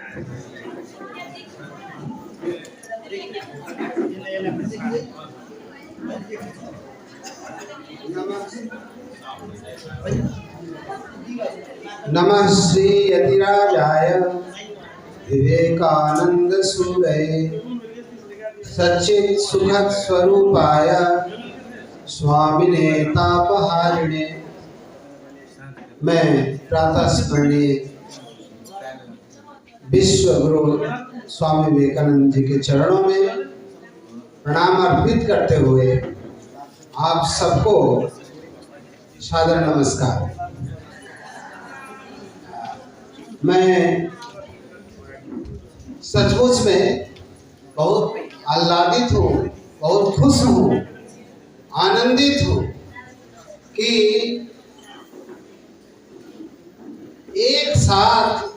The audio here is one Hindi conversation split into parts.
नमः श्री यतिराजाय विवेकानंद सूरये सच्चित् सुखद स्वरूपाय स्वामिने तापहारिणे। मैं प्रातः स्मरणीय विश्व गुरु स्वामी विवेकानंद जी के चरणों में प्रणाम अर्पित करते हुए आप सबको सादर नमस्कार। मैं सचमुच में बहुत आह्लादित हूँ, बहुत खुश हूँ, आनंदित हूँ कि एक साथ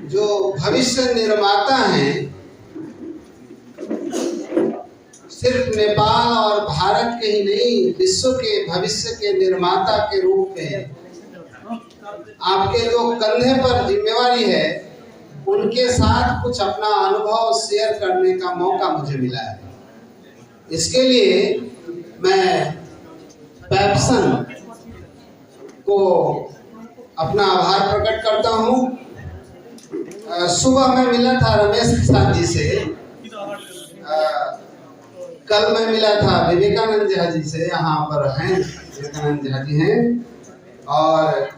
जो भविष्य निर्माता हैं, सिर्फ नेपाल और भारत के ही नहीं, विश्व के भविष्य के निर्माता के रूप में आपके जो कंधे पर जिम्मेवारी है, उनके साथ कुछ अपना अनुभव शेयर करने का मौका मुझे मिला है। इसके लिए मैं पैप्सन को अपना आभार प्रकट करता हूँ। सुबह मैं मिला था रमेश प्रसाद जी से, कल मैं मिला था विवेकानंद झा जी से, यहाँ पर हैं विवेकानंद झा जी हैं, और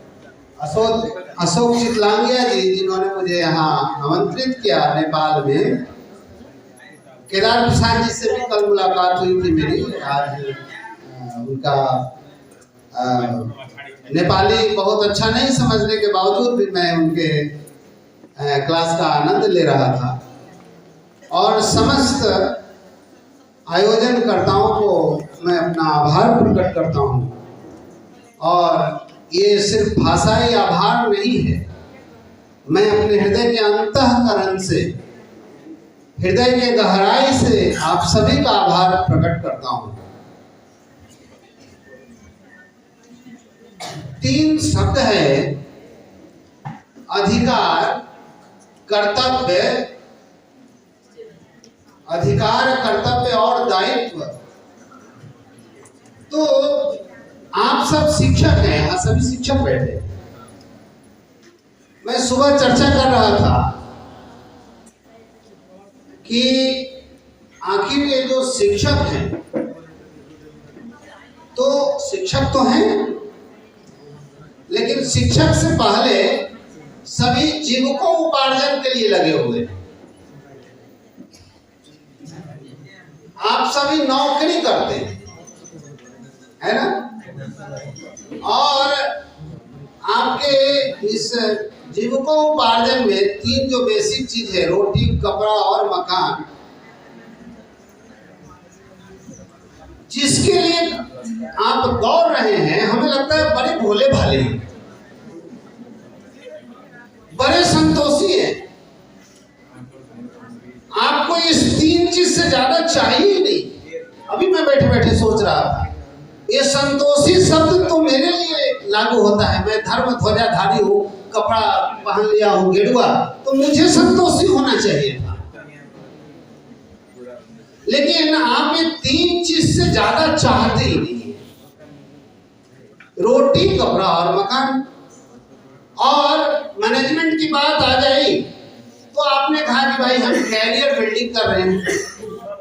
अशोक चितलांगिया जी जिन्होंने मुझे यहाँ आमंत्रित किया नेपाल में। केदार प्रसाद जी से भी कल मुलाकात हुई थी मेरी। आज उनका नेपाली बहुत अच्छा नहीं समझने के बावजूद भी मैं उनके क्लास का आनंद ले रहा था, और समस्त आयोजनकर्ताओं को मैं अपना आभार प्रकट करता हूँ। और ये सिर्फ भाषाई आभार नहीं है, मैं अपने हृदय के अंतःकरण से, हृदय के गहराई से आप सभी का आभार प्रकट करता हूँ। 3 शब्द है: अधिकार, कर्तव्य, अधिकार, कर्तव्य और दायित्व। तो आप सब शिक्षक हैं, यहाँ सभी शिक्षक बैठे। मैं सुबह चर्चा कर रहा था कि आखिर ये जो शिक्षक हैं, तो शिक्षक तो हैं, लेकिन शिक्षक से पहले सभी जीविकोपार्जन के लिए लगे हुए हैं। आप सभी नौकरी करते हैं, है ना? और आपके इस जीविकोपार्जन में 3 जो बेसिक चीज है, रोटी, कपड़ा और मकान, जिसके लिए आप दौड़ रहे हैं, हमें लगता है बड़े भोले भाले हैं, बड़े संतोषी हैं। आपको इस 3 चीज से ज्यादा चाहिए ही नहीं। अभी मैं बैठे बैठे सोच रहा था, ये संतोषी शब्द तो मेरे लिए लागू होता है। मैं धर्म ध्वजाधारी हूँ, कपड़ा पहन लिया हूँ गेरुआ, तो मुझे संतोषी होना चाहिए था। लेकिन आप ये 3 चीज से ज्यादा चाहते ही नहीं है, रोटी, कपड़ा और मकान। और मैनेजमेंट की बात आ जाए तो आपने कहा कि भाई हम कैरियर बिल्डिंग कर रहे हैं,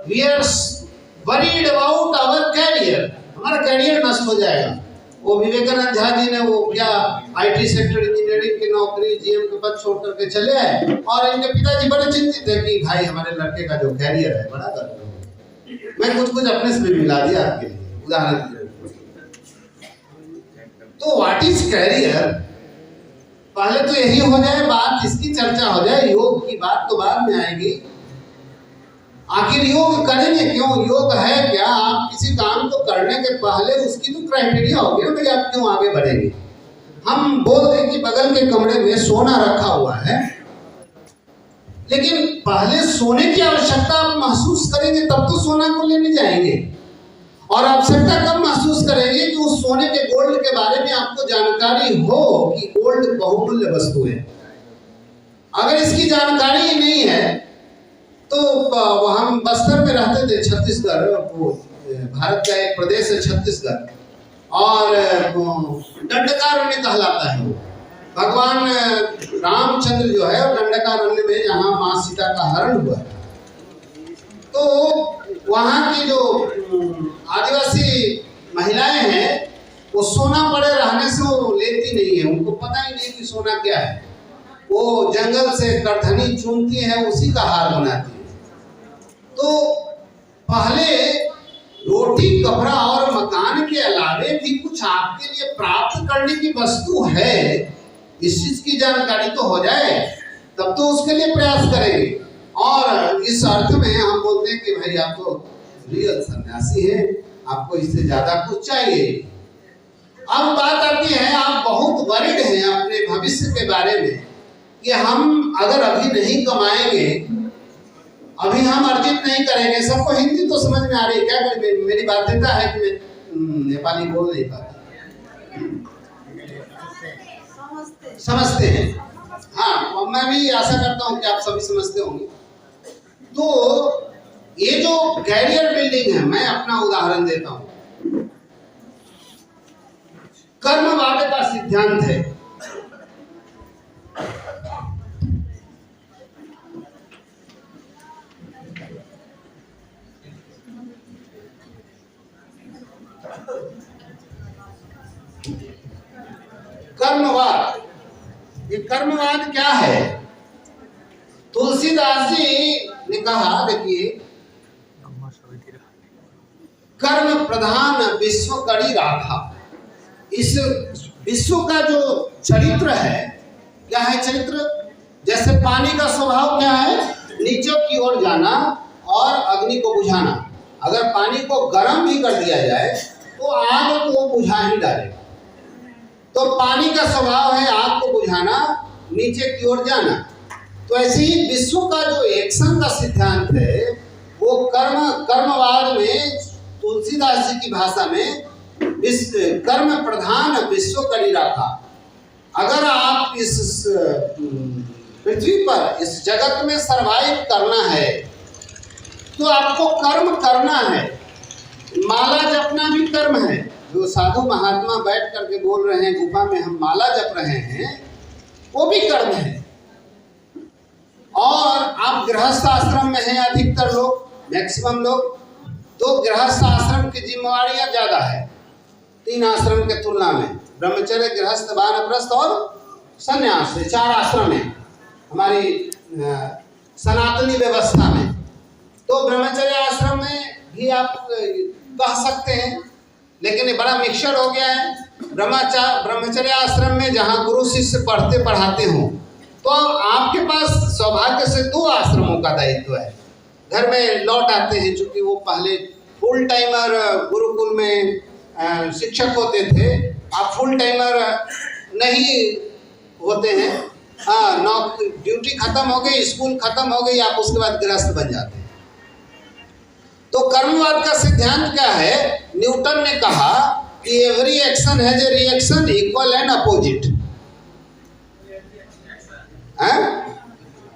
we are worried about our career, हमारा कैरियर नष्ट हो जाएगा। वो विवेकानंद झा जी ने वो क्या आईटी सेक्टर इंजीनियरिंग की नौकरी, जीएम के पद छोड़ करके चले आए, और इनके पिताजी बड़े चिंतित थे कि भाई हमारे लड़के का जो कैरियर है बड़ा कर दो। मैं कुछ अपने से भी मिला दिया आपके लिए उदाहरण के लिए। तो व्हाट इज कैरियर, पहले तो यही हो जाए बात, इसकी चर्चा हो जाए। योग की बात तो बाद में आएगी। आखिर योग करेंगे क्यों, योग है क्या? आप किसी काम को करने के पहले उसकी तो क्राइटेरिया होगी ना भाई, आप क्यों आगे बढ़ेंगे। हम बोल दें कि बगल के कमरे में सोना रखा हुआ है, लेकिन पहले सोने की आवश्यकता आप महसूस करेंगे तब तो सोना को लेने जाएंगे, और आवश्यकता कब महसूस करेंगे कि उस सोने के गोल्ड के बारे में आपको जानकारी हो कि गोल्ड बहुमूल्य वस्तु है। अगर इसकी जानकारी नहीं है तो हम बस्तर में रहते थे, छत्तीसगढ़, वो भारत का एक प्रदेश है छत्तीसगढ़, और दंडकारण्य कहलाता है। भगवान रामचंद्र जो है दंडकारण्य में जहाँ माँ सीता का हरण हुआ, तो वहाँ की जो आदिवासी महिलाएं हैं वो सोना पड़े रहने से वो लेती नहीं है, उनको पता ही नहीं कि सोना क्या है। वो जंगल से करधनी चुनती है, उसी का हार बनाती है। तो पहले रोटी कपड़ा और मकान के अलावे भी कुछ आपके लिए प्राप्त करने की वस्तु है, इस चीज की जानकारी तो हो जाए, तब तो उसके लिए प्रयास करेंगे। और इस अर्थ में हम बोलते हैं कि भाई आप तो रियल सन्यासी हैं, आपको इससे ज्यादा कुछ चाहिए। अब बात आती है, आप बहुत वरिड हैं अपने भविष्य के बारे में कि हम अगर अभी नहीं कमाएंगे, अभी हम अर्जित नहीं करेंगे। सबको हिंदी तो समझ में आ रही है, क्या करें? मेरी बाध्यता है कि मैं नेपाली बोल नहीं पाता। समझते हैं? हाँ, मैं भी आशा करता हूँ कि आप सभी समझते होंगे। तो ये जो कैरियर बिल्डिंग है, मैं अपना उदाहरण देता हूँ। कर्मवाद का सिद्धांत है, कर्मवाद। ये कर्मवाद क्या है? तुलसीदास जी ने कहा, देखिए, कर्म प्रधान विश्व करी राखा। इस विश्व का जो चरित्र है, क्या है चरित्र? जैसे पानी का स्वभाव क्या है? नीचे की ओर जाना और अग्नि को बुझाना। अगर पानी को गर्म भी कर दिया जाए तो आग को बुझा ही डालेगा। तो पानी का स्वभाव है आग को बुझाना, नीचे की ओर जाना। तो ऐसे ही विश्व का जो एक्शन का सिद्धांत है, वो कर्मवाद में तुलसीदास जी की भाषा में कर्म प्रधान विश्व करी राखा। अगर आप इस पृथ्वी पर, इस जगत में सरवाइव करना है तो आपको कर्म करना है। माला जपना भी कर्म है। जो साधु महात्मा बैठ करके बोल रहे हैं गुफा में हम माला जप रहे हैं, वो भी कर्म है। और आप गृहस्थ आश्रम में हैं, अधिकतर लोग, मैक्सिमम लोग, तो गृहस्थ आश्रम की जिम्मेवारियां ज्यादा है 3 आश्रम के तुलना में। ब्रह्मचर्य, गृहस्थ, वानप्रस्थ और संन्यास, 4 आश्रम है हमारी सनातनी व्यवस्था में। तो ब्रह्मचर्य आश्रम में भी आप कह सकते हैं, लेकिन ये बड़ा मिक्सचर हो गया है। ब्रह्मचर्य आश्रम में जहाँ गुरु शिष्य पढ़ते पढ़ाते हों, तो आपके पास सौभाग्य से 2 आश्रमों का दायित्व है। घर में लौट आते हैं, चूंकि वो पहले फुल टाइमर गुरुकुल में शिक्षक होते थे, आप फुल टाइमर नहीं होते हैं। हाँ, ड्यूटी खत्म हो गई, स्कूल खत्म हो गई, आप उसके बाद गृहस्थ बन जाते हैं। तो कर्मवाद का सिद्धांत क्या है? न्यूटन ने कहा कि every action has a reaction equal and opposite.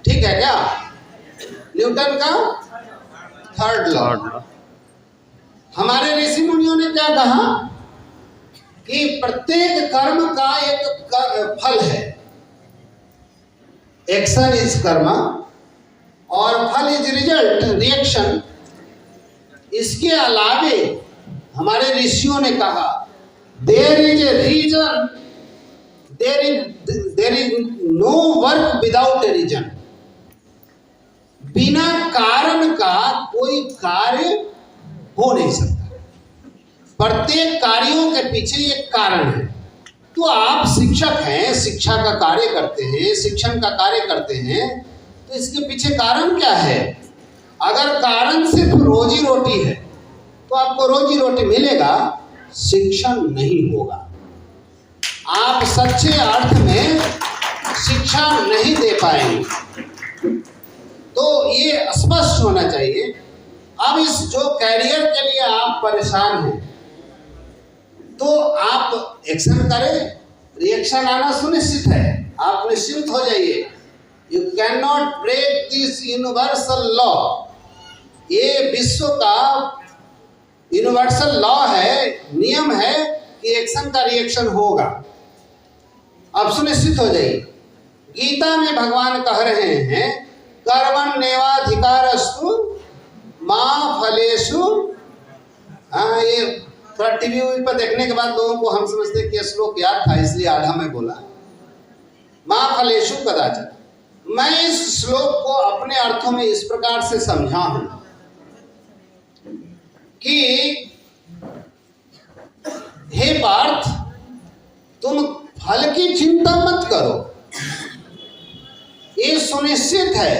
ठीक है क्या? न्यूटन का 3rd लॉ। हमारे ऋषि मुनियों ने क्या कहा कि प्रत्येक कर्म का एक फल है। एक्शन इज कर्म और फल इज रिजल्ट, रिएक्शन। इसके अलावे हमारे ऋषियों ने कहा there is a reason, there is no work without a reason. बिना कारण का कोई कार्य हो नहीं सकता। प्रत्येक कार्यों के पीछे एक कारण है। तो आप शिक्षक हैं, शिक्षा का कार्य करते हैं, शिक्षण का कार्य करते हैं, तो इसके पीछे कारण क्या है? अगर कारण सिर्फ रोजी रोटी है तो आपको रोजी रोटी मिलेगा, शिक्षण नहीं होगा। आप सच्चे अर्थ में शिक्षा नहीं दे पाएंगे। तो ये स्पष्ट होना चाहिए। अब इस जो कैरियर के लिए आप परेशान हैं, तो आप एक्शन करें, रिएक्शन आना सुनिश्चित है, आप निश्चिंत हो जाइए। You can not break this universal law. ये विश्व का यूनिवर्सल लॉ है, नियम है कि एक्शन का रिएक्शन होगा। अब सुनिश्चित हो जाइए, गीता में भगवान कह रहे हैं कर्मण्येवाधिकारस्तु मा फलेषु। ये थोड़ा टीवी पर देखने के बाद लोगों को हम समझते हैं कि श्लोक याद था इसलिए आधा में बोला, मा फलेषु कदाचित। मैं इस श्लोक को अपने अर्थों में इस प्रकार से समझा हूं कि हे पार्थ, तुम फल की चिंता मत करो, ये सुनिश्चित है,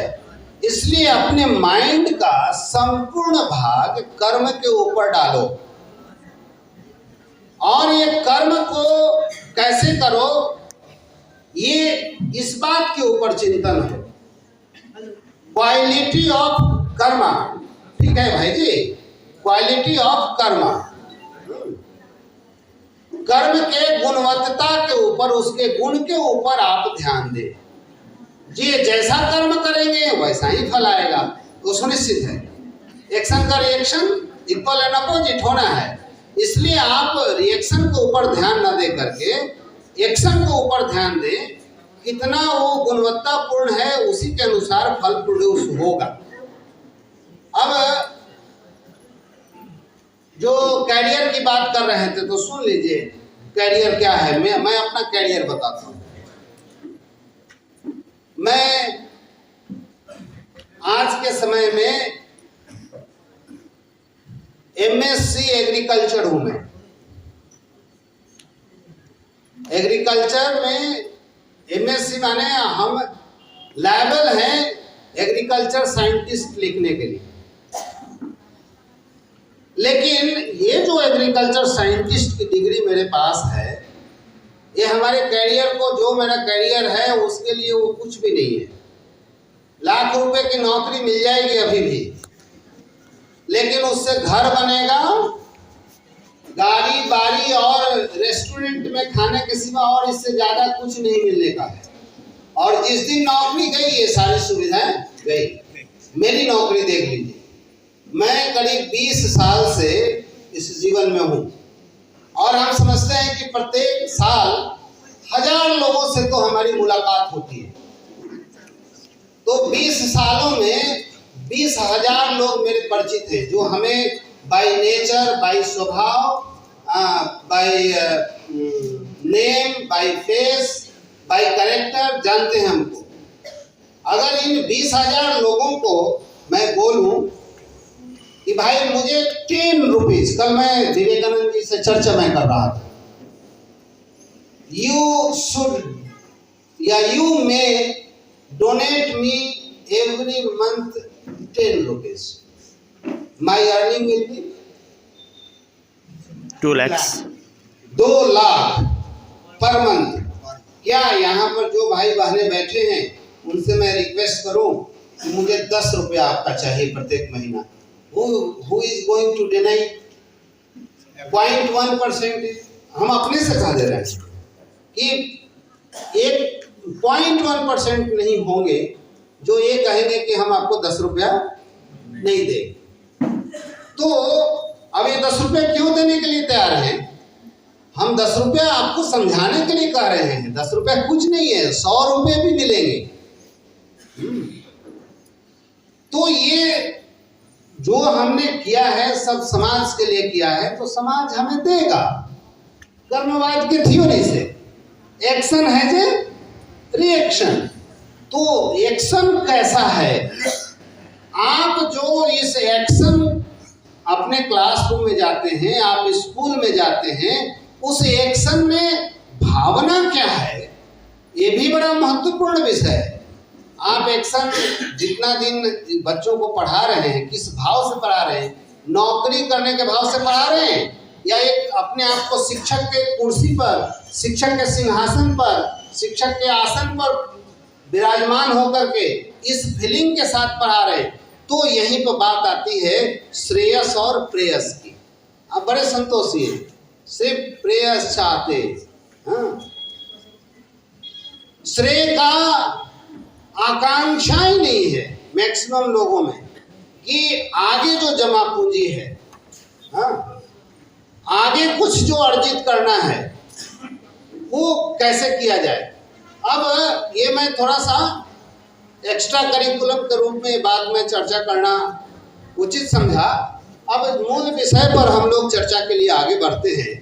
इसलिए अपने माइंड का संपूर्ण भाग कर्म के ऊपर डालो। और ये कर्म को कैसे करो, ये इस बात के ऊपर चिंतन है, क्वालिटी ऑफ कर्मा। ठीक है भाई जी, क्वालिटी ऑफ कर्मा, कर्म के गुणवत्ता के ऊपर, उसके गुण के ऊपर आप ध्यान दें। जी जैसा कर्म करेंगे वैसा ही फल आएगा, वो सुनिश्चित है। एक्शन का रिएक्शन इक्वल एंड अपोजिट होना है, इसलिए आप रिएक्शन के ऊपर ध्यान न दे करके एक्शन के ऊपर ध्यान दें, कितना वो गुणवत्तापूर्ण है उसी के अनुसार फल प्रोड्यूस होगा। अब जो कैरियर की बात कर रहे थे तो सुन लीजिए, कैरियर क्या है। मैं अपना कैरियर बताता हूँ। मैं आज के समय में एमएससी एग्रीकल्चर हूं। मैं एग्रीकल्चर में एमएससी माने हम लायबल हैं एग्रीकल्चर साइंटिस्ट लिखने के लिए। लेकिन ये जो एग्रीकल्चर साइंटिस्ट की डिग्री मेरे पास है, ये हमारे कैरियर को, जो मेरा कैरियर है उसके लिए वो कुछ भी नहीं है। लाख रुपए की नौकरी मिल जाएगी अभी भी, लेकिन उससे घर बनेगा, गाड़ी बाड़ी और रेस्टोरेंट में खाने के सिवा और इससे ज्यादा कुछ नहीं मिलने का है। और जिस दिन नौकरी गई ये सारी सुविधाएं गई। मेरी नौकरी देख लीजिए, मैं करीब 20 साल से इस जीवन में हूं और हम समझते हैं कि प्रत्येक साल 1000 लोगों से तो हमारी मुलाकात होती है। तो 20 सालों में 20,000 लोग मेरे परिचित हैं, जो हमें बाय नेचर, बाय स्वभाव, by name, by face, by character जानते हैं हमको। अगर इन 20,000 लोगों को मैं बोलूं कि भाई मुझे 10 रुपीज, कल मैं विवेकानंद जी से चर्चा में कर रहा था, यू शुड या you may donate me every month 10 rupees, my earning will be 2 lakh 2 lakh per month. क्या यहाँ पर जो भाई बहने बैठे हैं उनसे मैं रिक्वेस्ट करूं कि मुझे 10 रुपया आपका चाहिए प्रत्येक महीना। Who is going to deny 0.1%? हम अपने से कह दे रहे हैं कि 1.1% नहीं होंगे जो ये कहेंगे कि हम आपको 10 रुपया नहीं देंगे। तो अब ये 10 रुपया क्यों देने के लिए तैयार हैं? हम 10 रुपया आपको समझाने के लिए कह रहे हैं। 10 रुपया कुछ नहीं है, 100 रुपये भी मिलेंगे। तो ये जो हमने किया है सब समाज के लिए किया है, तो समाज हमें देगा। कर्मवाद के थ्योरी से एक्शन है जे रिएक्शन। तो एक्शन कैसा है? आप जो इस एक्शन अपने क्लासरूम में जाते हैं, आप स्कूल में जाते हैं, उस एक्शन में भावना क्या है, ये भी बड़ा महत्वपूर्ण विषय है। आप एक्शन जितना दिन बच्चों को पढ़ा रहे हैं, किस भाव से पढ़ा रहे हैं? नौकरी करने के भाव से पढ़ा रहे हैं, या एक अपने आप को शिक्षक के कुर्सी पर, शिक्षक के सिंहासन पर, शिक्षक के आसन पर विराजमान होकर के इस फीलिंग के साथ पढ़ा रहे हैं? तो यहीं पर बात आती है श्रेयस और प्रेयस की। आप बड़े संतोषी हैं, सिर्फ प्रेयस चाहते। हाँ, श्रेय का आकांक्षा ही नहीं है मैक्सिमम लोगों में कि आगे जो जमा पूंजी है, हाँ, आगे कुछ जो अर्जित करना है वो कैसे किया जाए। अब ये मैं थोड़ा सा एक्स्ट्रा करिकुलम के रूप में बात में चर्चा करना उचित समझा। अब मूल विषय पर हम लोग चर्चा के लिए आगे बढ़ते हैं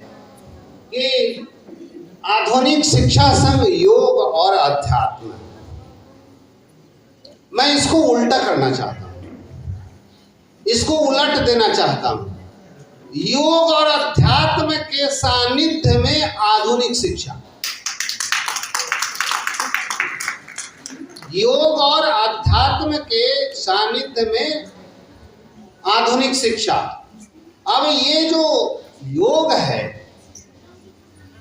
कि आधुनिक शिक्षा संघ योग और अध्यात्म। मैं इसको उल्टा करना चाहता हूं, इसको उलट देना चाहता हूं। योग और अध्यात्म के सानिध्य में आधुनिक शिक्षा, योग और अध्यात्म के सानिध्य में आधुनिक शिक्षा। अब ये जो योग है,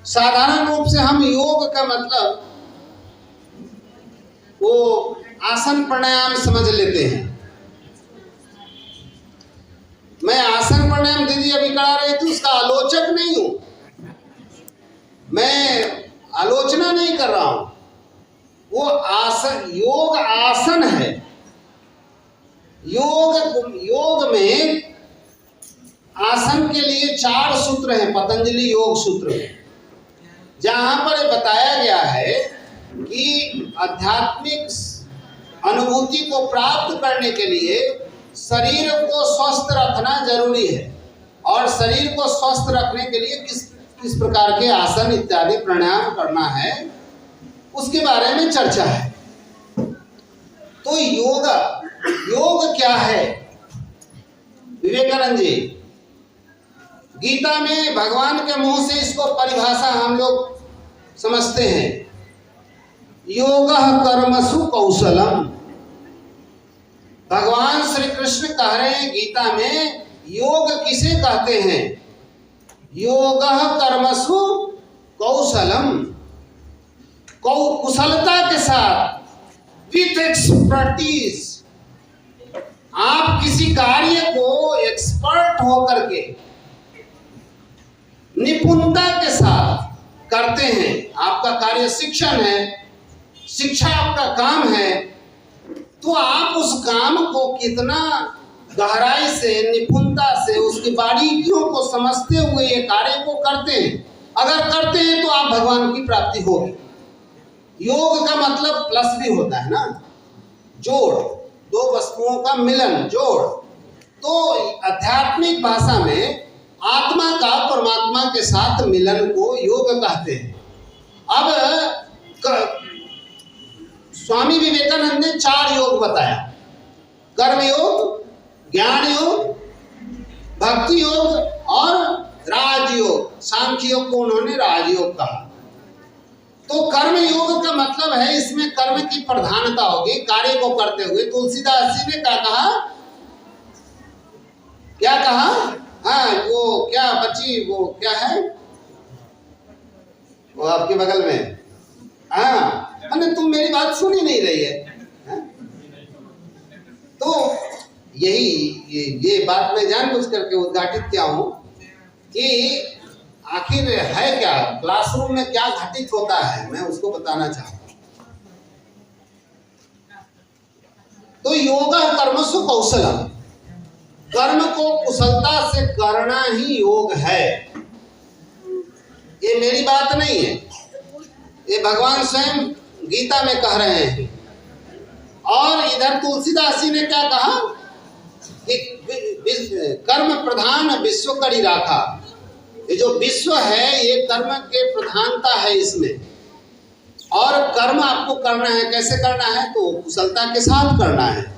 साधारण रूप से हम योग का मतलब वो आसन प्राणायाम समझ लेते हैं। मैं आसन प्राणायाम दीदी अभी करा रही थी उसका आलोचक नहीं हूं, मैं आलोचना नहीं कर रहा हूं। वो आसन, योग आसन है। योग में आसन के लिए 4 सूत्र हैं पतंजलि योग सूत्र में, जहां पर बताया गया है कि आध्यात्मिक अनुभूति को प्राप्त करने के लिए शरीर को स्वस्थ रखना जरूरी है, और शरीर को स्वस्थ रखने के लिए किस प्रकार के आसन इत्यादि प्राणायाम करना है उसके बारे में चर्चा है। तो योग क्या है? विवेकानंद जी गीता में भगवान के मुंह से इसको परिभाषा हम लोग समझते हैं, योगः कर्मसु कौशलम। भगवान श्री कृष्ण कह रहे हैं गीता में योग किसे कहते हैं? योगः कर्मसु कौशलम, कुशलता के साथ, विथ एक्सपर्टीज। आप किसी कार्य को एक्सपर्ट होकर के निपुणता के साथ करते हैं। आपका कार्य शिक्षण है, शिक्षा आपका काम है, तो आप उस काम को कितना गहराई से, निपुणता से, उसकी बारीकियों को समझते हुए ये कार्य को करते हैं। अगर करते हैं तो आप भगवान की प्राप्ति होगी। योग का मतलब प्लस भी होता है ना, जोड़, 2 वस्तुओं का मिलन, जोड़। तो आध्यात्मिक भाषा में आत्मा का परमात्मा के साथ मिलन को योग कहते हैं। अब स्वामी विवेकानंद ने 4 योग बताया, कर्म योग, ज्ञान योग, भक्ति योग और राजयोग। सांख्य योग को उन्होंने राजयोग कहा। तो कर्म योग का मतलब है इसमें कर्म की प्रधानता होगी कार्य को करते हुए। तुलसीदास जी ने क्या कहा? हाँ, वो क्या बच्ची, वो क्या है वो आपके बगल में? हाँ, अरे तुम मेरी बात सुन ही नहीं रही है। तो ये बात मैं जानबूझ करके उद्घाटित किया हूं कि आखिर है क्या, क्लासरूम में क्या घटित होता है, मैं उसको बताना चाहता हूं। तो योगा कर्मसु कौशलम, कर्म को कुशलता से करना ही योग है। ये मेरी बात नहीं है, ये भगवान स्वयं गीता में कह रहे हैं। और इधर तुलसीदास जी ने क्या कहा कि कर्म प्रधान विश्व करी राखा। ये जो विश्व है ये कर्म के प्रधानता है इसमें, और कर्म आपको करना है, कैसे करना है? तो कुशलता के साथ करना है।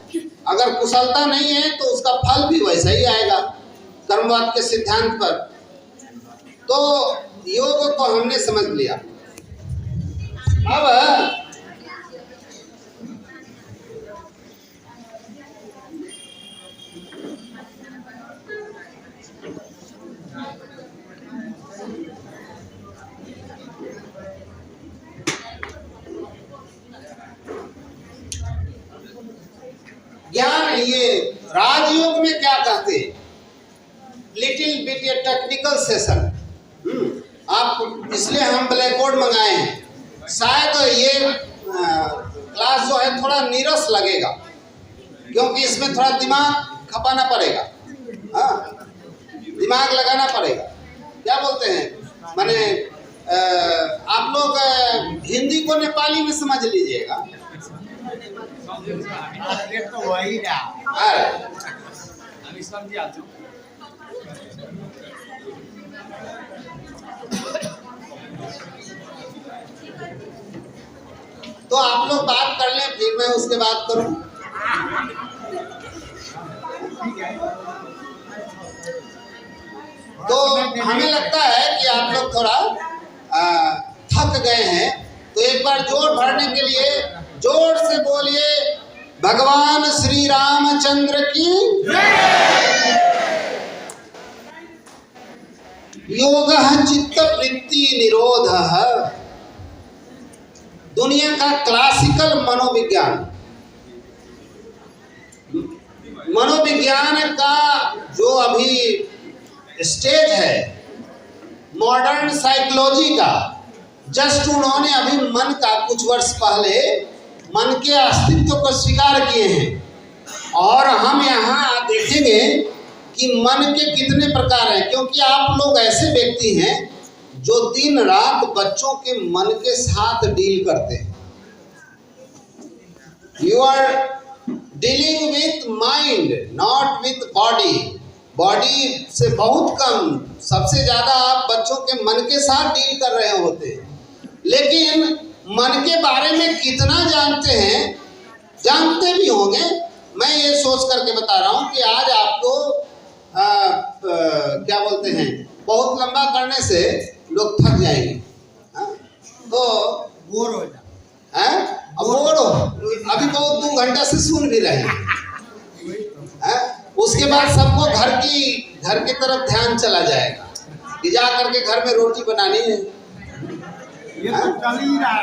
अगर कुशलता नहीं है तो उसका फल भी वैसा ही आएगा कर्मवाद के सिद्धांत पर। तो योग को हमने समझ लिया। अब ज्ञान, ये राजयोग में क्या कहते हैं? Little bit A technical session. आप, इसलिए हम ब्लैक बोर्ड मंगाए हैं। शायद ये क्लास जो है थोड़ा नीरस लगेगा, क्योंकि इसमें थोड़ा दिमाग खपाना पड़ेगा, हाँ, दिमाग लगाना पड़ेगा। क्या बोलते हैं, माने आप लोग हिंदी को नेपाली में समझ लीजिएगा। तो वही ना तो आप लोग बात कर लें, फिर मैं उसके बाद करूं। तो हमें लगता है कि आप लोग थोड़ा थक गए हैं, तो एक बार जोर भरने के लिए जोर से बोलिए, भगवान श्री रामचंद्र की योगः चित्त वृत्ति निरोधः। दुनिया का क्लासिकल मनोविज्ञान का जो अभी स्टेज है, मॉडर्न साइकोलॉजी का, जस्ट उन्होंने अभी मन का कुछ वर्ष पहले मन के अस्तित्व को स्वीकार किए हैं। और हम यहाँ देखेंगे कि मन के कितने प्रकार हैं, क्योंकि आप लोग ऐसे व्यक्ति हैं जो दिन रात बच्चों के मन के साथ डील करते हैं। You are dealing with mind, not with body. Body से बहुत कम, सबसे ज्यादा आप बच्चों के मन के साथ डील कर रहे होते हैं। लेकिन मन के बारे में कितना जानते हैं, जानते भी होंगे। मैं ये सोच करके बता रहा हूँ कि आज आपको क्या बोलते हैं, बहुत लंबा करने से लोग थक जाएंगे, तो बोर हो जाए, बोर हो, अभी बहुत 2 घंटा से सुन भी रहे हैं। उसके बाद सबको घर की तरफ ध्यान चला जाएगा कि जा करके घर में रोटी बनानी है। ये तो चल ही रहा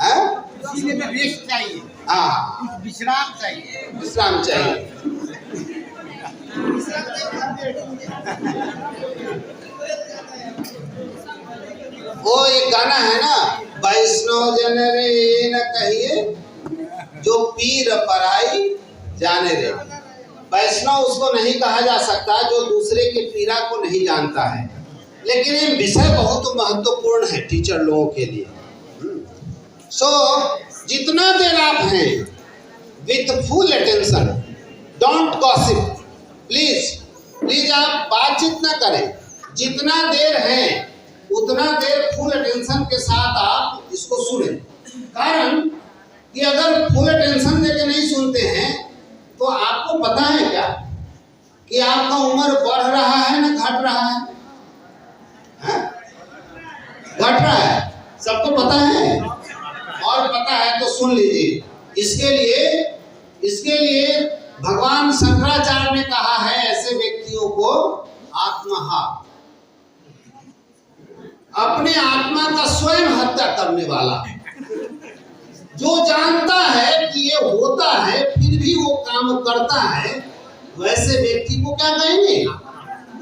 है, इसीलिए तो रेस्ट चाहिए, हाँ, विश्राम चाहिए, विश्राम चाहिए। वो एक गाना है ना, वैष्णव जन रे न कहिए, जो पीर पराई जाने रे। वैष्णव उसको नहीं कहा जा सकता जो दूसरे के पीरा को नहीं जानता है। लेकिन ये विषय बहुत महत्वपूर्ण है टीचर लोगों के लिए। जितना देर आप हैं with full attention, don't gossip, please आप बातचीत ना करें। जितना देर है उतना देर फुल अटेंशन के साथ आप इसको सुने। कारण कि अगर फुल अटेंशन देके नहीं सुनते हैं तो आपको पता है क्या कि आपका उम्र बढ़ रहा है ना घट रहा है? घट रहा है, सबको पता है। और पता है तो सुन लीजिए। इसके लिए भगवान शंकराचार्य ने कहा है ऐसे व्यक्तियों को आत्महा, अपने आत्मा का स्वयं हत्या करने वाला। जो जानता है कि ये होता है फिर भी वो काम करता है, वैसे व्यक्ति को क्या कहेंगे?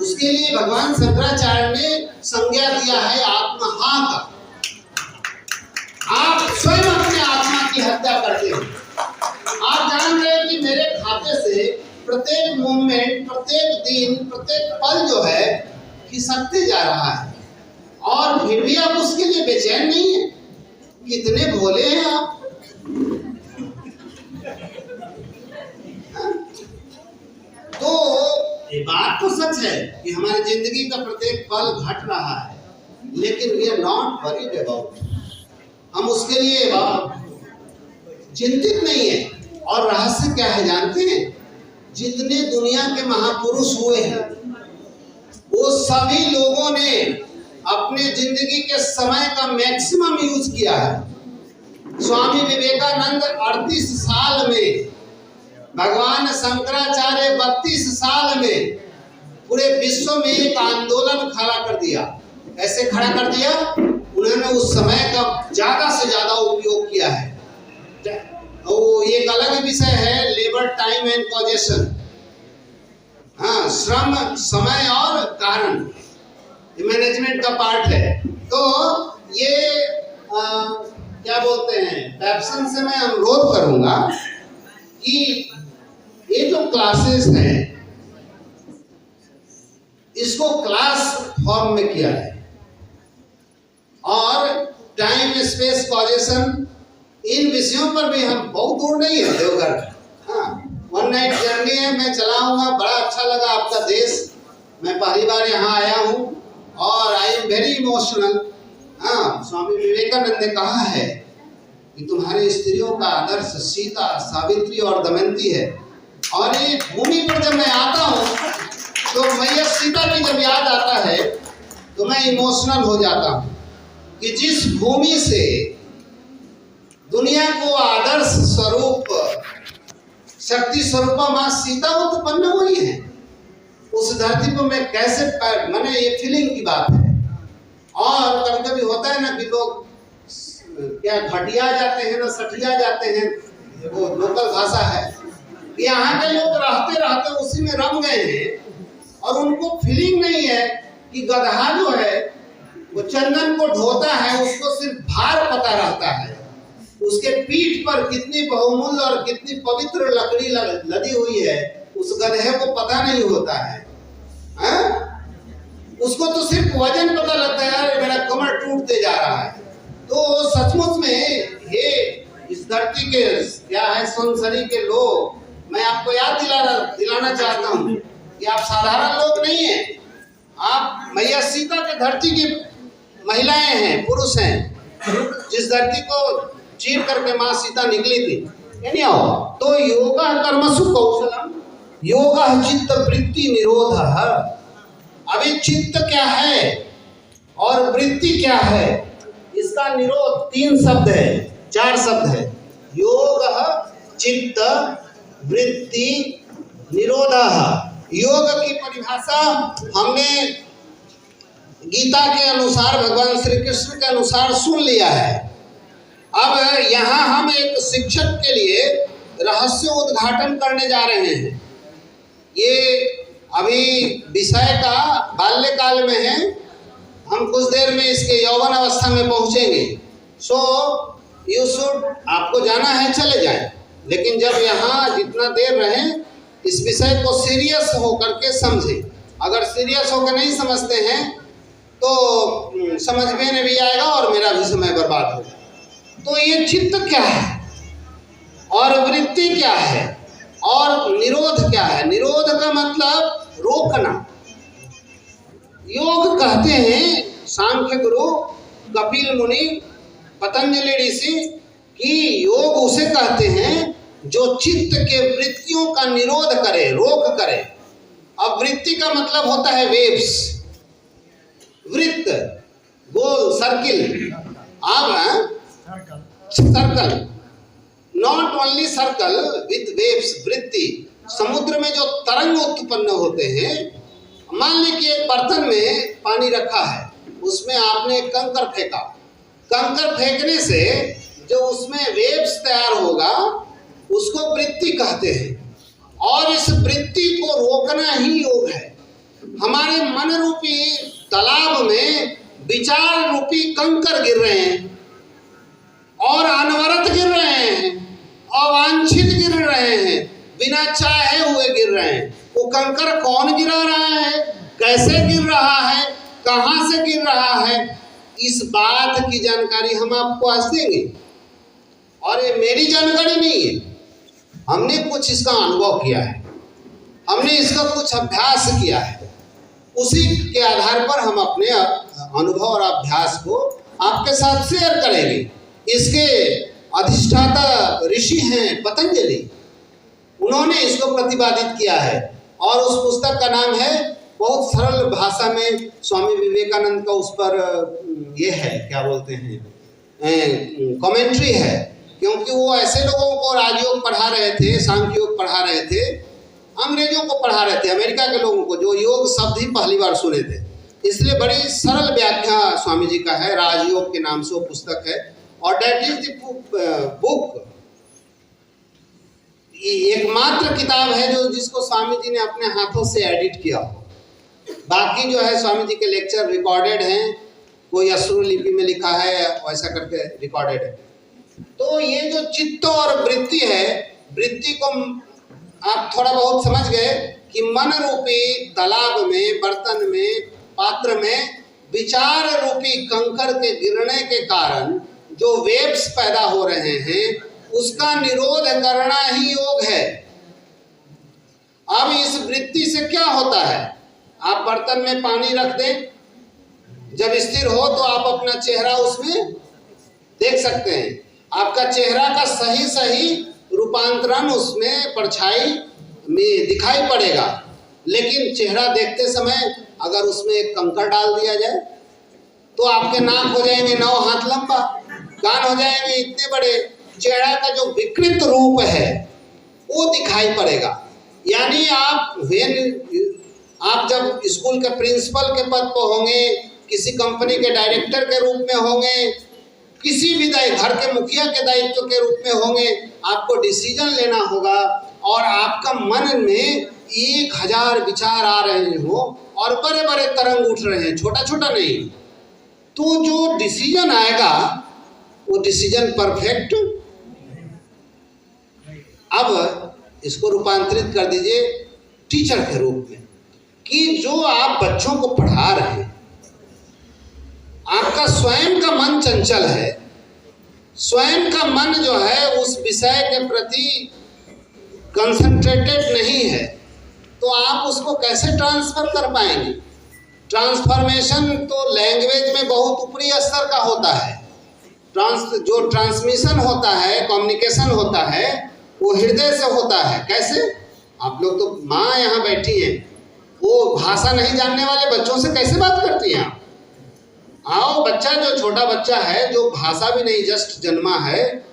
उसके लिए भगवान शंकराचार्य ने संज्ञा दिया है आत्महा का। आप स्वयं अपने आत्मा की हत्या करते हो। आप जान रहे हैं कि मेरे खाते से प्रत्येक मोमेंट, प्रत्येक दिन, प्रत्येक पल जो है खिसकते जा रहा है, और फिर भी आप उसके लिए बेचैन नहीं है। कितने भोले हैं आप। तो ये बात तो सच है कि हमारी जिंदगी का प्रत्येक पल घट रहा है, लेकिन we are not worried about. हम उसके लिए चिंतित नहीं है। और रहस्य क्या है जानते हैं? जितने दुनिया के महापुरुष हुए हैं वो सभी लोगों ने अपने जिंदगी के समय का मैक्सिमम यूज किया है। स्वामी विवेकानंद 38 साल में, भगवान शंकराचार्य 32 साल में पूरे विश्व में एक आंदोलन खड़ा कर दिया। कैसे खड़ा कर दिया? उन्होंने उस समय का ज्यादा से ज्यादा उपयोग किया है। वो एक अलग विषय है, लेबर, टाइम एंड कॉजेशन। हाँ, श्रम, समय और कारण, मैनेजमेंट का पार्ट है। तो ये क्या बोलते हैं पैप्सन से मैं अनुरोध करूंगा कि ये जो क्लासेस हैं इसको क्लास फॉर्म में किया है और टाइम स्पेस कॉजेशन इन विषयों पर भी हम बहुत दूर नहीं है देवघर। हाँ, 1 नाइट जर्नी है, मैं चलाऊंगा। बड़ा अच्छा लगा आपका देश, मैं पहली बार यहाँ आया हूँ और आई एम वेरी इमोशनल। हाँ, स्वामी विवेकानंद ने कहा है कि तुम्हारे स्त्रियों का आदर्श सीता, सावित्री और दमयंती है। और ये भूमि पर जब मैं आता हूँ तो मैया सीता की जब याद आता है तो मैं इमोशनल हो जाता हूँ कि जिस भूमि से दुनिया को आदर्श स्वरूप शक्ति स्वरूपा माँ सीता उत्पन्न हुई है, उस धरती पर मैं कैसे मैंने ये फीलिंग की बात है। और कभी कभी होता है ना कि लोग क्या घटिया जाते हैं ना सठिया जाते हैं, वो लोकल भाषा है। यहाँ के लोग रहते रहते उसी में रम गए हैं और उनको फीलिंग नहीं है कि गधा जो है वो चंदन को ढोता है, उसको सिर्फ भार पता रहता है, उसके पीठ पर कितनी बहुमूल्य और कितनी पवित्र लकड़ी लदी हुई है उस गधे को पता नहीं होता है। उसको तो सिर्फ वजन पता लगता है, यार मेरा कमर टूटते जा रहा है। तो सचमुच में ये इस धरती के क्या है संसरी के लोग, मैं आपको याद दिलाना चाहता हूँ कि आप साधारण लोग नहीं हैं, आप मैया सीता के धरती की महिलाएं हैं, पुरुष हैं, जिस धरती को चीर करके माँ सीता निकली थी। यानी तो योगा कर्मसु कौशलम योगा चित्त वृत्ति निरोध। अभी चित्त क्या है और वृत्ति क्या है, इसका निरोध 3 शब्द है, 4 शब्द है। योग चित्त वृत्ति निरोध। योग की परिभाषा हमने गीता के अनुसार, भगवान श्री कृष्ण के अनुसार सुन लिया है। अब यहाँ हम एक शिक्षक के लिए रहस्य उद्घाटन करने जा रहे हैं। ये अभी विषय का बाल्यकाल में है, हम कुछ देर में इसके यौवन अवस्था में पहुंचेंगे। सो यू शुड, आपको जाना है चले जाएं, लेकिन जब यहाँ जितना देर रहें इस विषय को सीरियस होकर के समझें। अगर सीरियस होकर नहीं समझते हैं तो समझ में नहीं आएगा और मेरा भी समय बर्बाद हो जाएगा। तो ये चित्त क्या है और वृत्ति क्या है और निरोध क्या है। निरोध का मतलब रोकना। योग कहते हैं सांख्य गुरु कपिल मुनि पतंजलि ऋषि कि योग उसे कहते हैं जो चित्त के वृत्तियों का निरोध करे, रोक करे। अब वृत्ति का मतलब होता है वेव्स, वृत्त, गोल, सर्किल। अब circle, not only circle with waves, वृत्ति। समुद्र में जो तरंग उत्पन्न होते हैं, मान ली कि एक बर्तन में पानी रखा है, उसमें आपने एक कंकर फेंका, कंकर फेंकने से जो उसमें वेव्स तैयार होगा उसको वृत्ति कहते हैं। और इस वृत्ति को रोकना ही योग है। हमारे मन रूपी तालाब में विचार रूपी कंकर गिर रहे हैं और अनवरत गिर रहे हैं, अवांछित गिर रहे हैं, बिना चाहे हुए गिर रहे हैं। वो कंकर कौन गिरा रहा है, कैसे गिर रहा है, कहाँ से गिर रहा है, इस बात की जानकारी हम आपको आज देंगे। और ये मेरी जानकारी नहीं है, हमने कुछ इसका अनुभव किया है, हमने इसका कुछ अभ्यास किया है। उसी के आधार पर हम अपने अनुभव और अभ्यास को आपके साथ शेयर करेंगे। इसके अधिष्ठाता ऋषि हैं पतंजलि, उन्होंने इसको प्रतिपादित किया है और उस पुस्तक का नाम है, बहुत सरल भाषा में स्वामी विवेकानंद का उस पर ये है, क्या बोलते हैं, कमेंट्री है। क्योंकि वो ऐसे लोगों को राजयोग पढ़ा रहे थे, सांख्य योग पढ़ा रहे थे, अंग्रेजों को पढ़ा रहे थे, अमेरिका के लोगों को, जो योग शब्द ही पहली बार सुने थे। इसलिए बड़ी सरल व्याख्या स्वामी जी का है, राजयोग के नाम से वो पुस्तक है। और दैट इज द बुक, एकमात्र किताब है जो जिसको स्वामी जी ने अपने हाथों से एडिट किया हो। बाकी जो है स्वामी जी के लेक्चर रिकॉर्डेड हैं, कोई अश्रु लिपि में लिखा है, वैसा करके रिकॉर्डेड है। तो ये जो चित्त और वृत्ति है, वृत्ति को आप थोड़ा बहुत समझ गए कि मन रूपी तालाब में, बर्तन में, पात्र में विचार रूपी कंकर के गिरने के कारण जो वेव्स पैदा हो रहे हैं, उसका निरोध करना ही योग है। अब इस वृत्ति से क्या होता है, आप बर्तन में पानी रख दें, जब स्थिर हो तो आप अपना चेहरा उसमें देख सकते हैं। आपका चेहरा का सही सही रूपांतरण उसमें परछाई में दिखाई पड़ेगा। लेकिन चेहरा देखते समय अगर उसमें एक कंकड़ डाल दिया जाए तो आपके नाक हो जाएंगे 9 हाथ लंबा, कान हो जाएंगे इतने बड़े, चेहरा का जो विकृत रूप है वो दिखाई पड़ेगा। यानी आप जब स्कूल के प्रिंसिपल के पद पर होंगे, किसी कंपनी के डायरेक्टर के रूप में होंगे, किसी भी घर के मुखिया के दायित्व के रूप में होंगे, आपको डिसीजन लेना होगा और आपका मन में 1000 विचार आ रहे हो और बड़े बड़े तरंग उठ रहे हैं, छोटा छोटा नहीं, तो जो डिसीजन आएगा वो डिसीजन परफेक्ट। अब इसको रूपांतरित कर दीजिए टीचर के रूप में कि जो आप बच्चों को पढ़ा रहे हैं, आपका स्वयं का मन चंचल है, स्वयं का मन जो है उस विषय के प्रति कंसंट्रेटेड नहीं है, तो आप उसको कैसे ट्रांसफर कर पाएंगे। ट्रांसफॉर्मेशन तो लैंग्वेज में बहुत ऊपरी स्तर का होता है। जो ट्रांसमिशन होता है, कम्युनिकेशन होता है, वो हृदय से होता है। कैसे? आप लोग तो माँ यहाँ बैठी हैं, वो भाषा नहीं जानने वाले बच्चों से कैसे बात करती हैं आप? आओ, बच्चा जो छोटा बच्चा है, जो भाषा भी नहीं जस्ट जन्मा है,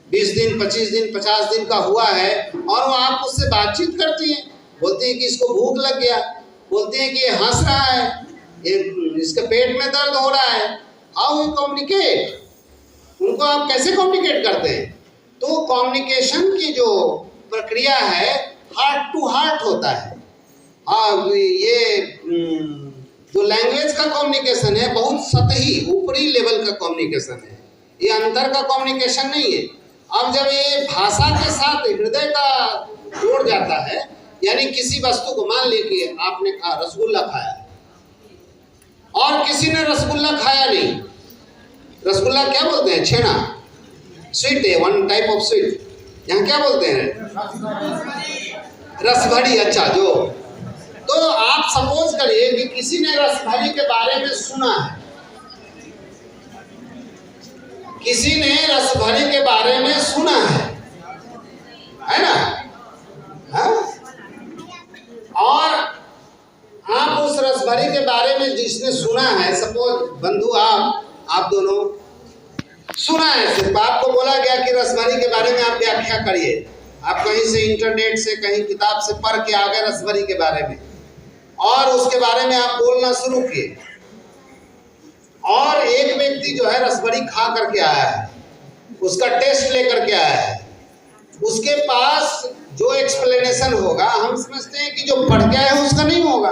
20 दिन 25 दिन 50 दिन का हुआ है, और वो आप उससे बातचीत करती हैं, बोलती हैं कि इसको भूख लग गया, बोलती हैं कि ये हंस रहा है, ये इसके पेट में दर्द हो रहा है। How you communicate? उनको आप कैसे कम्युनिकेट करते हैं? तो कम्युनिकेशन की जो प्रक्रिया है हार्ट टू हार्ट होता है। ये जो लैंग्वेज का कम्युनिकेशन है बहुत सतही ऊपरी लेवल का कम्युनिकेशन है, ये अंतर का कम्युनिकेशन नहीं है। अब जब ये भाषा के साथ हृदय का जोड़ जाता है, यानी किसी वस्तु को, मान लीजिए आपने रसगुल्ला खाया और किसी ने रसगुल्ला खाया नहीं, रसगुल्ला क्या बोलते हैं? छेना, स्वीट है, वन टाइप ऑफ स्वीट। यहाँ क्या बोलते हैं? रसभरी। अच्छा, जो तो आप सपोज करिए कि किसी ने रसभरी के बारे में सुना है, किसी ने रसभरी के बारे में सुना है ना? हाँ? और आप उस रसभरी के बारे में जिसने सुना है, सपोज बंधु आप दोनों सुना है, सिर्फ आपको बोला गया कि रसभरी के बारे में आप व्याख्या करिए। आप कहीं से इंटरनेट से, कहीं किताब से पढ़ के आ गए रसभरी के बारे में, और उसके बारे में आप बोलना शुरू किए, और एक व्यक्ति जो है रसभरी खा करके आया है, उसका टेस्ट लेकर के आया है, उसके पास जो एक्सप्लेनेशन होगा, हम समझते हैं कि जो पढ़ के आया है उसका नहीं होगा।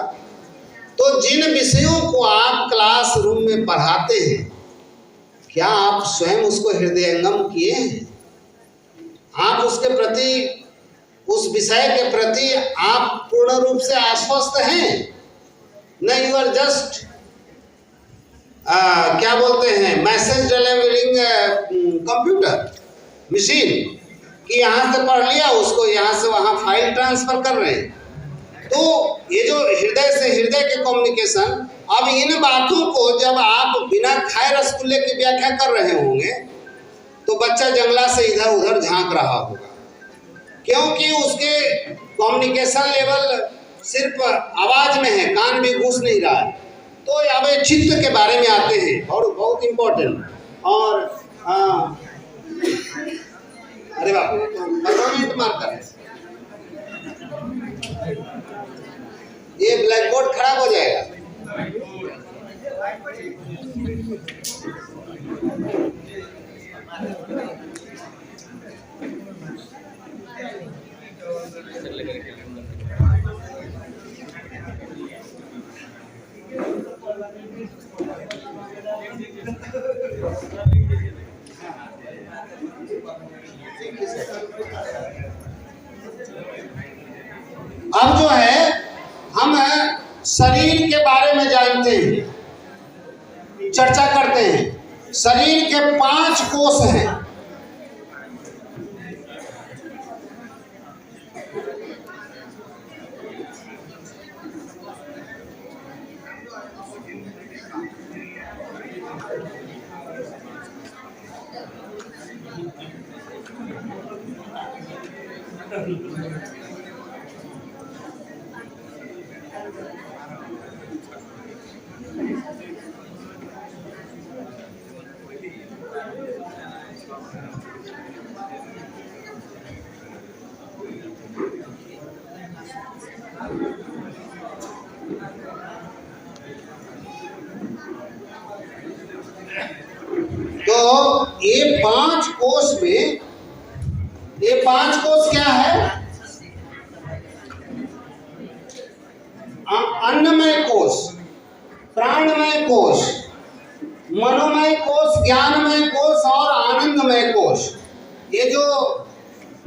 तो जिन विषयों को आप क्लासरूम में पढ़ाते हैं, क्या आप स्वयं उसको हृदयंगम किए हैं? आप उसके प्रति, उस विषय के प्रति आप पूर्ण रूप से आश्वस्त हैं? नहीं, यू आर जस्ट क्या बोलते हैं, मैसेज डिलीवरिंग कंप्यूटर मशीन, कि यहाँ से पढ़ लिया, उसको यहाँ से वहाँ फाइल ट्रांसफर कर रहे हैं। तो ये जो हृदय से हृदय के कम्युनिकेशन, अब इन बातों को जब आप बिना खाए रसगुल्ले की व्याख्या कर रहे होंगे तो बच्चा जंगला से इधर उधर झांक रहा होगा, क्योंकि उसके कम्युनिकेशन लेवल सिर्फ आवाज में है, कान भी घुस नहीं रहा है। तो अब चित्त के बारे में आते हैं, और बहुत इम्पोर्टेंट। और अरे बाप, परमानेंट मार्कर है ये, ब्लैक बोर्ड खराब हो जाएगा। शरीर के बारे में जानते हैं, चर्चा करते हैं। शरीर के 5 कोष हैं। तो ये 5 कोष में, ये 5 कोष क्या है? अन्नमय कोष, प्राणमय कोष, मनोमय कोष, ज्ञानमय कोष और आनंदमय कोष। ये जो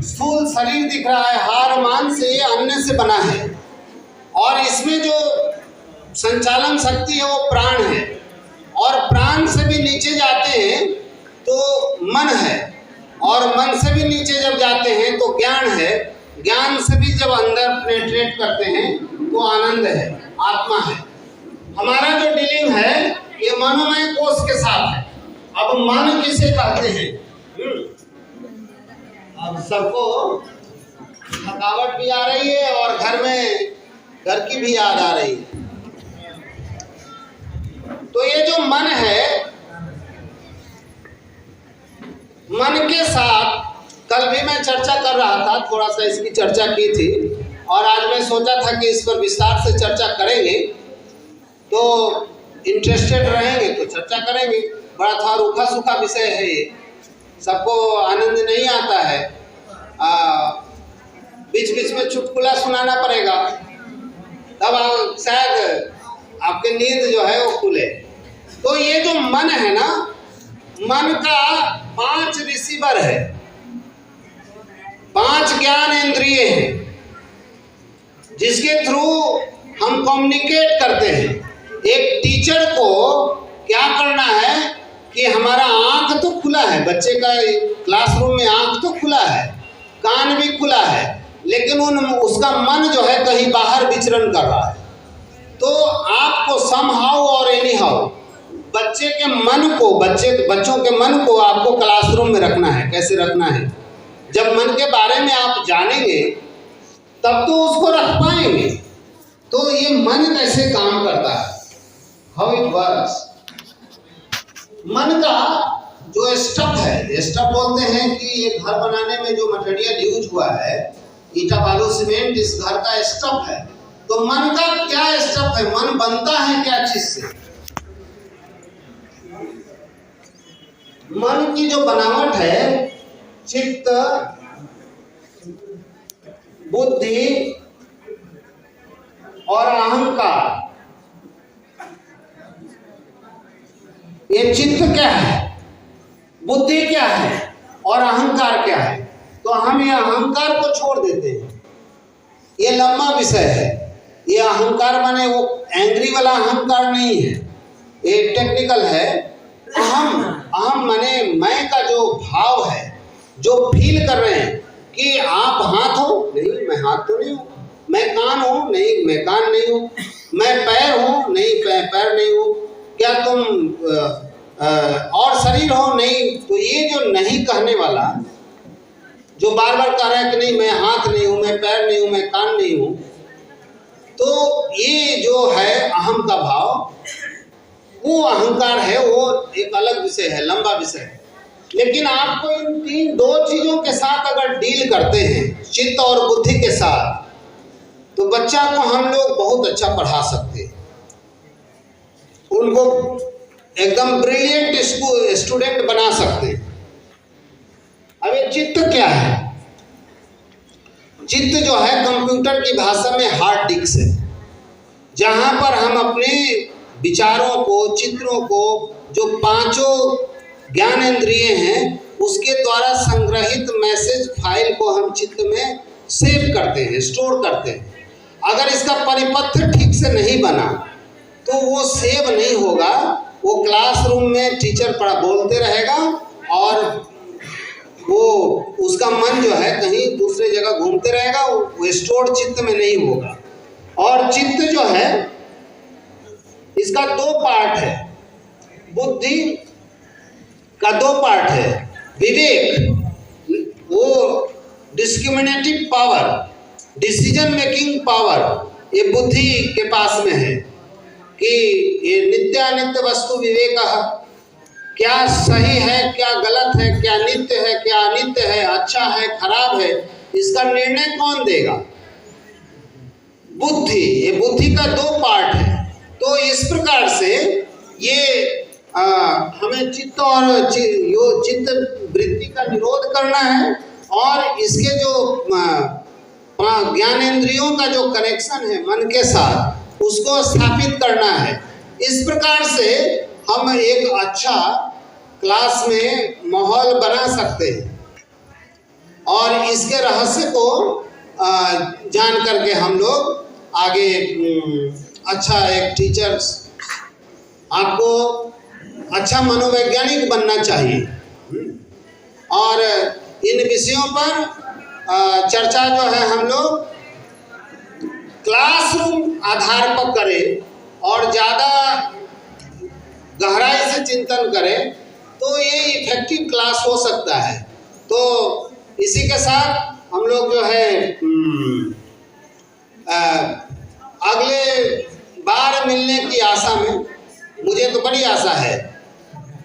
स्थूल शरीर दिख रहा है हाड़ मांस से, ये अन्न से बना है और इसमें जो संचालन शक्ति है वो प्राण है और प्राण से भी नीचे जाते हैं तो मन है और मन से भी नीचे जब जाते हैं तो ज्ञान है, ज्ञान से भी जब अंदर पेनिट्रेट करते हैं तो आनंद है, आत्मा है। हमारा जो डीलिंग है ये मनोमय कोष के साथ है। अब मन किसे कहते हैं? अब सबको थकावट भी आ रही है और घर की भी याद आ रही है। तो ये जो मन है, मन के साथ कल भी मैं चर्चा कर रहा था, थोड़ा सा इसकी चर्चा की थी और आज मैं सोचा था कि इस पर विस्तार से चर्चा करेंगे। तो इंटरेस्टेड रहेंगे तो चर्चा करेंगे। बड़ा थोड़ा रूखा सूखा विषय है ये, सबको आनंद नहीं आता है। बीच बीच में चुटकुला सुनाना पड़ेगा तब शायद आपके नींद जो है वो खुले। तो ये जो मन है ना, मन का 5 रिसीवर है, 5 ज्ञान इंद्रिय हैं जिसके थ्रू हम कम्युनिकेट करते हैं। एक टीचर को क्या करना है कि हमारा आंख तो खुला है, बच्चे का क्लासरूम में आंख तो खुला है, कान भी खुला है, लेकिन उसका मन जो है कहीं बाहर विचरण कर रहा है। तो आपको समहाउ और एनी हाउ बच्चे के मन को, बच्चों के मन को आपको क्लासरूम में रखना है। कैसे रखना है? जब मन के बारे में आप जानेंगे तब तो उसको रख पाएंगे। तो ये मन कैसे काम करता है, हाउ इट वर्क्स। मन का जो स्टफ है, स्टफ बोलते हैं कि ये घर बनाने में जो मटेरियल यूज हुआ है, ईटा बालू सीमेंट, इस घर का स्टफ है। तो मन का क्या स्टफ है? मन बनता है क्या चीज से? मन की जो बनावट है, चित्त, बुद्धि और अहंकार। ये चित्त क्या है, बुद्धि क्या है और अहंकार क्या है? तो हम ये अहंकार को छोड़ देते हैं। ये लंबा विषय है। ये अहंकार माने वो एंग्री वाला अहंकार नहीं है, ये टेक्निकल है। अहम माने मैं का जो भाव है, जो फील कर रहे हैं कि आप हाथ हो, नहीं मैं हाथ तो नहीं हूँ, मैं कान हूँ, नहीं मैं कान नहीं हूँ, मैं पैर हूँ, नहीं मैं पैर नहीं हूँ, क्या तुम और शरीर हो, नहीं। तो ये जो नहीं कहने वाला, जो बार बार कह रहा है कि नहीं मैं हाथ नहीं हूँ, मैं पैर नहीं हूँ, मैं कान नहीं हूँ, तो ये जो है अहम का भाव, वो अहंकार है। वो एक अलग विषय है, लंबा विषय है। लेकिन आपको इन 2 चीजों के साथ अगर डील करते हैं, चित्त और बुद्धि के साथ, तो बच्चा को हम लोग बहुत अच्छा पढ़ा सकते हैं। उनको एकदम ब्रिलियंट स्टूडेंट बना सकते हैं। अब ये चित्त क्या है? चित्त जो है कंप्यूटर की भाषा में हार्ड डिस्क है, जहां पर हम अपने विचारों को, चित्रों को, जो 5 ज्ञानेंद्रिय हैं उसके द्वारा संग्रहित मैसेज फाइल को हम चित्त में सेव करते हैं, स्टोर करते हैं। अगर इसका परिपत्र ठीक से नहीं बना तो वो सेव नहीं होगा। वो क्लासरूम में टीचर पढ़ा बोलते रहेगा और वो उसका मन जो है कहीं दूसरे जगह घूमते रहेगा, वो स्टोर चित्त में नहीं होगा। और चित्त जो है इसका दो पार्ट है, बुद्धि का दो पार्ट है। विवेक वो discriminative power, decision making power, ये बुद्धि के पास में है कि ये नित्यानित्य वस्तु विवेक, क्या सही है क्या गलत है, क्या नित्य है क्या अनित्य है, अच्छा है खराब है, इसका निर्णय कौन देगा? बुद्धि। ये बुद्धि का दो पार्ट है। तो इस प्रकार से ये हमें चित्त और चित्त वृत्ति का निरोध करना है और इसके जो ज्ञानेंद्रियों का जो कनेक्शन है मन के साथ उसको स्थापित करना है। इस प्रकार से हम एक अच्छा क्लास में माहौल बना सकते हैं और इसके रहस्य को जान करके हम लोग आगे अच्छा एक टीचर, आपको अच्छा मनोवैज्ञानिक बनना चाहिए। और इन विषयों पर चर्चा जो है हम लोग क्लासरूम आधार पर करें और ज़्यादा गहराई से चिंतन करें तो ये इफेक्टिव क्लास हो सकता है। तो इसी के साथ हम लोग जो है अगले बार मिलने की आशा में, मुझे तो बड़ी आशा है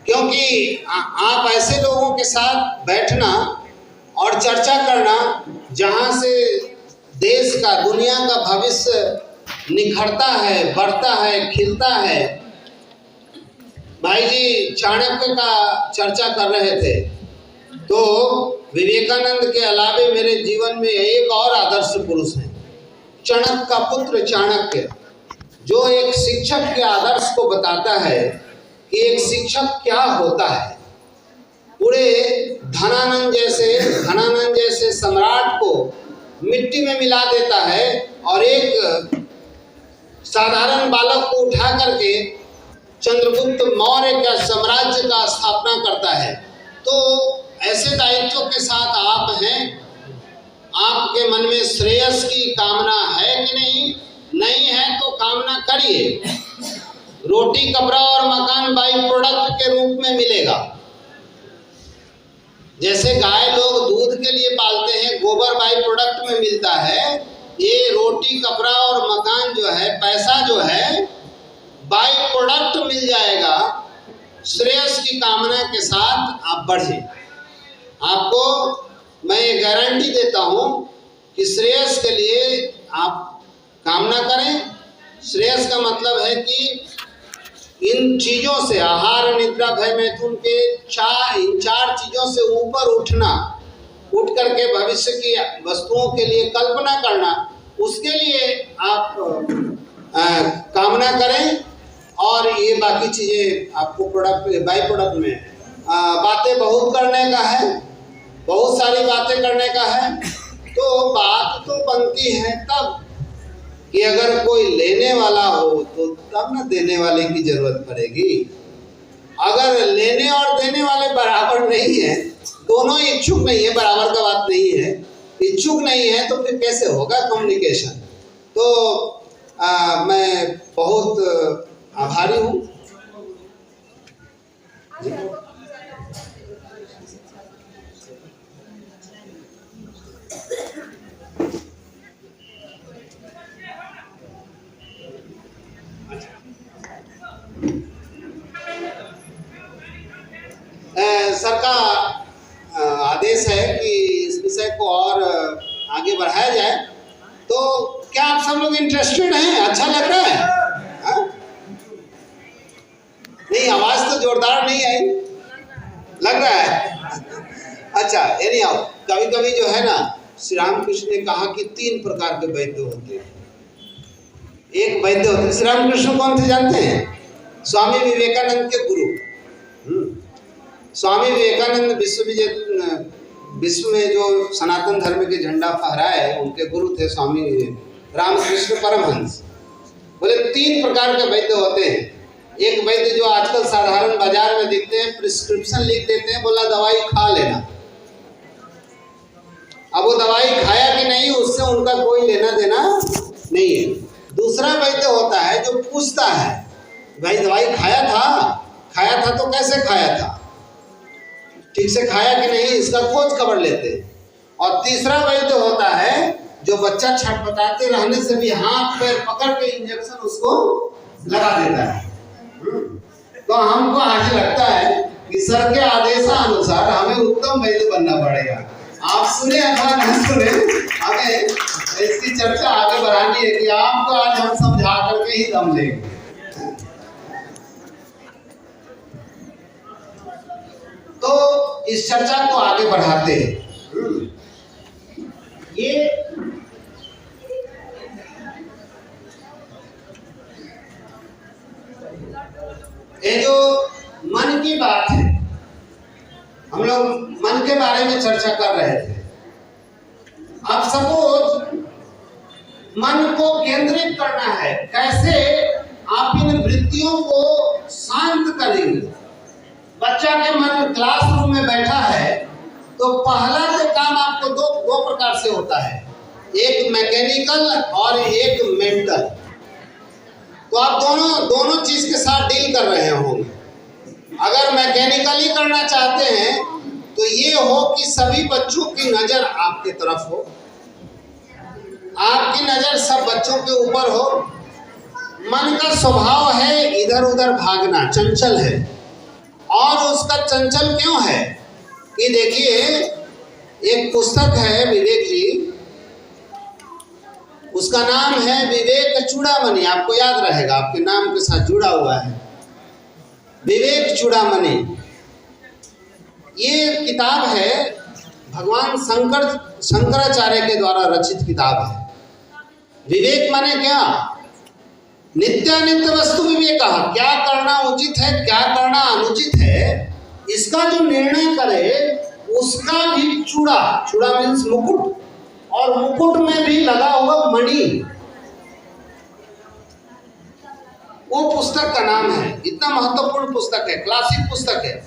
क्योंकि आप ऐसे लोगों के साथ बैठना और चर्चा करना जहाँ से देश का दुनिया का भविष्य निखरता है, बढ़ता है, खिलता है। भाई जी चाणक्य का चर्चा कर रहे थे तो विवेकानंद के अलावे मेरे जीवन में एक और आदर्श पुरुष हैं, चाणक्य का पुत्र चाणक्य, जो एक शिक्षक के आदर्श को बताता है कि एक शिक्षक क्या होता है। पूरे धनानंद जैसे सम्राट को मिट्टी में मिला देता है और एक साधारण बालक को उठा करके चंद्रगुप्त मौर्य का साम्राज्य का स्थापना करता है। तो ऐसे दायित्वों के साथ आप हैं, आपके मन में श्रेयस की कामना है कि नहीं? नहीं है तो कामना करिए। रोटी कपड़ा और मकान बाई प्रोडक्ट के रूप में मिलेगा। जैसे गाय लोग दूध के लिए पालते हैं, गोबर बाई प्रोडक्ट में मिलता है, ये रोटी कपड़ा और मकान जो है, पैसा जो है बाई प्रोडक्ट मिल जाएगा। श्रेयस की कामना के साथ आप बढ़ें। आपको मैं ये गारंटी देता हूँ कि श्रेयस के लिए आप कामना करें। श्रेयस का मतलब है कि इन चीज़ों से, आहार निद्रा भय मैथुन के इन चार चीज़ों से ऊपर उठना, उठ करके भविष्य की वस्तुओं के लिए कल्पना करना, उसके लिए आप कामना करें। और ये बाकी चीज़ें आपको प्रोडक्ट बाई प्रोडक्ट में बातें बहुत करने का है, बहुत सारी बातें करने का है। तो बात तो बनती है तब कि अगर कोई लेने वाला हो तो तब ना देने वाले की जरूरत पड़ेगी। अगर लेने और देने वाले बराबर नहीं है, दोनों इच्छुक नहीं है, बराबर का बात नहीं है, इच्छुक नहीं है तो फिर कैसे होगा कम्युनिकेशन। तो मैं बहुत आभारी हूँ। सर का आदेश है कि इस विषय को और आगे बढ़ाया जाए। तो क्या आप सब लोग इंटरेस्टेड हैं? अच्छा लग रहा है? हा? नहीं, आवाज तो जोरदार नहीं आई, लग रहा है। अच्छा, यानी आओ, कभी कभी जो है ना, श्री रामकृष्ण ने कहा कि 3 प्रकार के वैद्य होते हैं। एक वैद्य होते हैं, श्री रामकृष्ण कौन थे जानते हैं? स्वामी विवेकानंद के गुरु। स्वामी विवेकानंद विश्व में जो सनातन धर्म के झंडा फहराए, उनके गुरु थे स्वामी रामकृष्ण परमहंस। बोले 3 प्रकार के वैद्य होते हैं। एक वैद्य जो आजकल साधारण बाजार में दिखते हैं, प्रिस्क्रिप्शन लिख देते हैं, बोला दवाई खा लेना। अब वो दवाई खाया कि नहीं उससे उनका कोई लेना देना नहीं है। दूसरा वैद्य होता है जो पूछता है, भाई दवाई खाया था तो कैसे खाया था, ठीक से खाया कि नहीं, इसका खोज खबर लेते हैं। और तीसरा वैद्य होता है जो बच्चा छटपटाते रहने से भी हाथ पैर पकड़ के इंजेक्शन उसको लगा देता है। तो हमको आज लगता है कि सर के आदेशानुसार हमें उत्तम वैद्य बनना पड़ेगा। आप सुने अथवा नहीं सुने, हमें इसकी चर्चा आगे बढ़ानी है कि आपको आज हम समझा करके ही दम लेंगे। तो इस चर्चा को आगे बढ़ाते हैं। ये जो मन की बात है, हम लोग मन के बारे में चर्चा कर रहे थे। अब सपोज मन को केंद्रित करना है, कैसे आप इन वृत्तियों को शांत करेंगे। बच्चा के मन क्लासरूम में बैठा है तो पहला तो काम आपको दो प्रकार से होता है, एक मैकेनिकल और एक मेंटल। तो आप दोनों चीज के साथ डील कर रहे होंगे। अगर मैकेनिकली करना चाहते हैं तो ये हो कि सभी बच्चों की नजर आपके तरफ हो, आपकी नजर सब बच्चों के ऊपर हो। मन का स्वभाव है इधर उधर भागना, चंचल है। और उसका चंचल क्यों है कि देखिए, एक पुस्तक है विवेक जी, उसका नाम है विवेक चूड़ामणि। आपको याद रहेगा, आपके नाम के साथ जुड़ा हुआ है, विवेक चूड़ामणि। ये किताब है भगवान शंकराचार्य के द्वारा रचित किताब है। विवेक माने क्या? नित्यानित्य वस्तु विवेक। क्या करना उचित है, क्या करना अनुचित है, इसका जो निर्णय करे उसका भी चूड़ा मीन्स मुकुट, और मुकुट में भी लगा हुआ मणि, वो पुस्तक का नाम है। इतना महत्वपूर्ण पुस्तक है, क्लासिक पुस्तक है।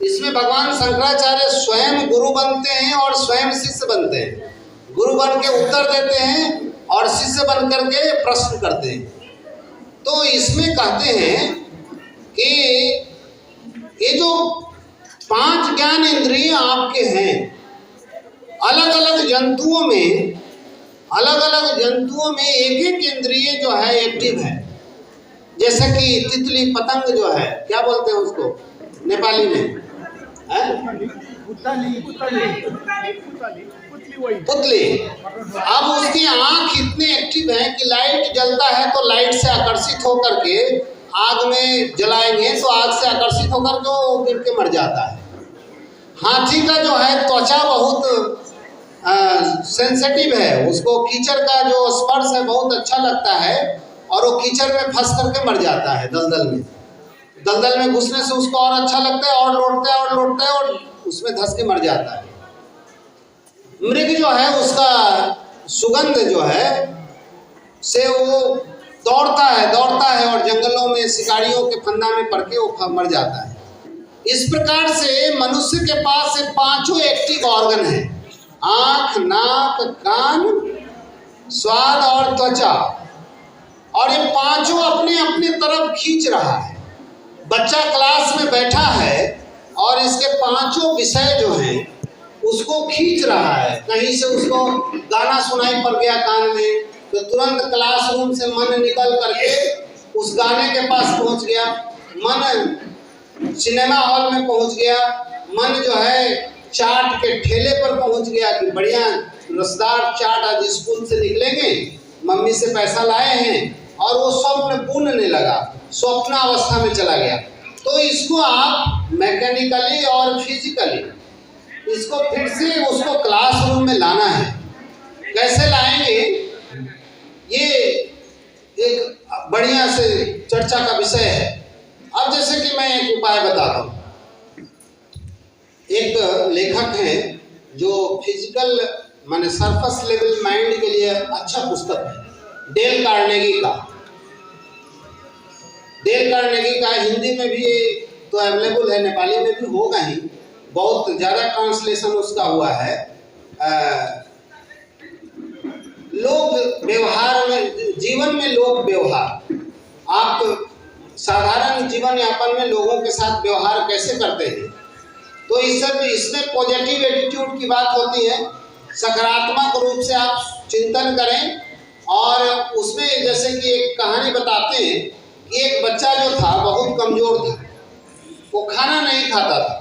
इसमें भगवान शंकराचार्य स्वयं गुरु बनते हैं और स्वयं शिष्य बनते हैं। गुरु बन के उत्तर देते हैं और शिष्य बन करके प्रश्न करते हैं। तो इसमें कहते हैं कि ये जो 5 ज्ञान इंद्रिय आपके हैं, अलग अलग जंतुओं में एक एक इंद्रिय जो है एक्टिव है। जैसे कि तितली पतंग जो है, क्या बोलते हैं उसको नेपाली में, पुतली। अब उसकी आंख इतने एक्टिव है कि लाइट जलता है तो लाइट से आकर्षित होकर के आग में जलाएंगे तो आग से आकर्षित होकर के वो गिर के मर जाता है। हाथी का जो है त्वचा बहुत सेंसिटिव है, उसको कीचड़ का जो स्पर्श है बहुत अच्छा लगता है और वो कीचड़ में फंस करके मर जाता है। दलदल में घुसने से उसको और अच्छा लगता है और लौटता है और उसमें धंस के मर जाता है। मृग जो है उसका सुगंध जो है से वो दौड़ता है और जंगलों में शिकारियों के फंदा में पड़ के वो मर जाता है। इस प्रकार से मनुष्य के पास से 5 एक्टिव ऑर्गन है, आंख, नाक, कान, स्वाद और त्वचा, और ये 5 अपने अपने तरफ खींच रहा है। बच्चा क्लास में बैठा है और इसके 5 विषय जो हैं उसको खींच रहा है। कहीं से उसको गाना सुनाई पड़ गया कान में तो तुरंत क्लासरूम से मन निकल करके उस गाने के पास पहुंच गया, मन सिनेमा हॉल में पहुंच गया, मन जो है चाट के ठेले पर पहुंच गया कि बढ़िया रसदार चाट आज स्कूल से निकलेंगे, मम्मी से पैसा लाए हैं, और वो स्वप्न पूर्णने लगा, स्वप्नावस्था में चला गया। तो इसको आप मैकेनिकली और फिजिकली इसको फिर से उसको क्लासरूम में लाना है। कैसे लाएंगे, ये एक बढ़िया से चर्चा का विषय है। अब जैसे कि मैं एक उपाय बताता हूँ। एक लेखक हैं जो फिजिकल माने सरफेस लेवल माइंड के लिए अच्छा पुस्तक है, डेल कार्नेगी का। डेल कार्नेगी का हिंदी में भी तो अवेलेबल है, नेपाली में भी होगा ही, बहुत ज़्यादा ट्रांसलेशन उसका हुआ है। लोग व्यवहार में, जीवन में लोग व्यवहार, आप साधारण जीवन यापन में लोगों के साथ व्यवहार कैसे करते हैं, तो इसमें पॉजिटिव एटीट्यूड की बात होती है। सकारात्मक रूप से आप चिंतन करें, और उसमें जैसे कि एक कहानी बताते हैं कि एक बच्चा जो था बहुत कमज़ोर था, वो खाना नहीं खाता था,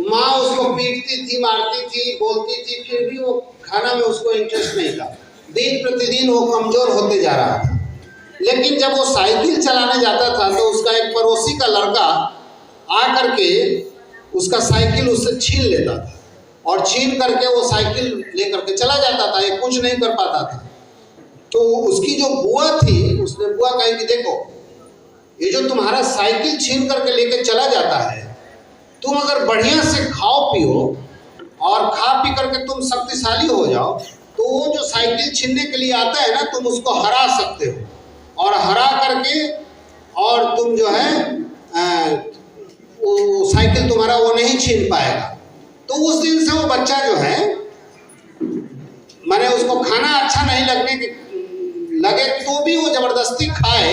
माँ उसको पीटती थी, मारती थी, बोलती थी, फिर भी वो खाना में उसको इंटरेस्ट नहीं था। दिन प्रतिदिन वो कमज़ोर होते जा रहा था। लेकिन जब वो साइकिल चलाने जाता था तो उसका एक पड़ोसी का लड़का आकर के उसका साइकिल उससे छीन लेता था, और छीन करके वो साइकिल लेकर के चला जाता था, ये कुछ नहीं कर पाता था। तो उसकी जो बुआ थी, उसने बुआ कही कि देखो, ये जो तुम्हारा साइकिल छीन करके लेके चला जाता है, तुम अगर बढ़िया से खाओ पियो और खा पी करके तुम शक्तिशाली हो जाओ, तो वो जो साइकिल छीनने के लिए आता है ना, तुम उसको हरा सकते हो, और हरा करके और तुम जो है वो साइकिल तुम्हारा वो नहीं छीन पाएगा। तो उस दिन से वो बच्चा जो है, माने उसको खाना अच्छा नहीं लगे तो भी वो जबरदस्ती खाए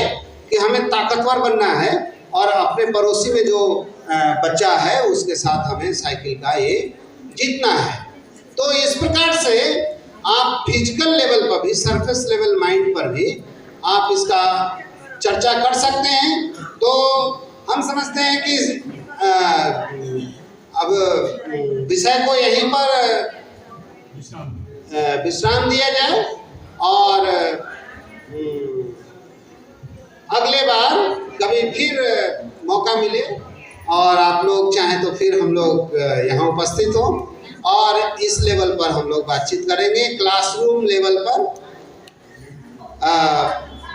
कि हमें ताकतवर बनना है, और अपने पड़ोसी में जो बच्चा है उसके साथ हमें साइकिल का ये जीतना है। तो इस प्रकार से आप फिजिकल लेवल पर भी, सरफेस लेवल माइंड पर भी आप इसका चर्चा कर सकते हैं। तो हम समझते हैं कि अब विषय को यहीं पर विश्राम दिया जाए, और अगले बार कभी फिर मौका मिले और आप लोग चाहें तो फिर हम लोग यहाँ उपस्थित हों, और इस लेवल पर हम लोग बातचीत करेंगे। क्लासरूम लेवल पर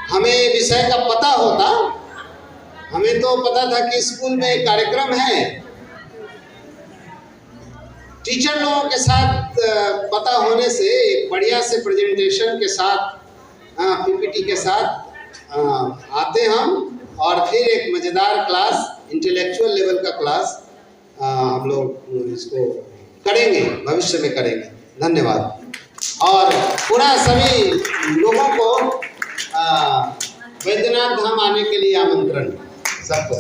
हमें विषय का पता होता, हमें तो पता था कि स्कूल में एक कार्यक्रम है, टीचर लोगों के साथ पता होने से एक बढ़िया से प्रेजेंटेशन के साथ, पीपीटी के साथ आते हम, और फिर एक मज़ेदार क्लास, इंटेलेक्चुअल लेवल का क्लास हम लोग इसको करेंगे, भविष्य में करेंगे। धन्यवाद। और पुनः सभी लोगों को वैद्यनाथ धाम आने के लिए आमंत्रण सबको।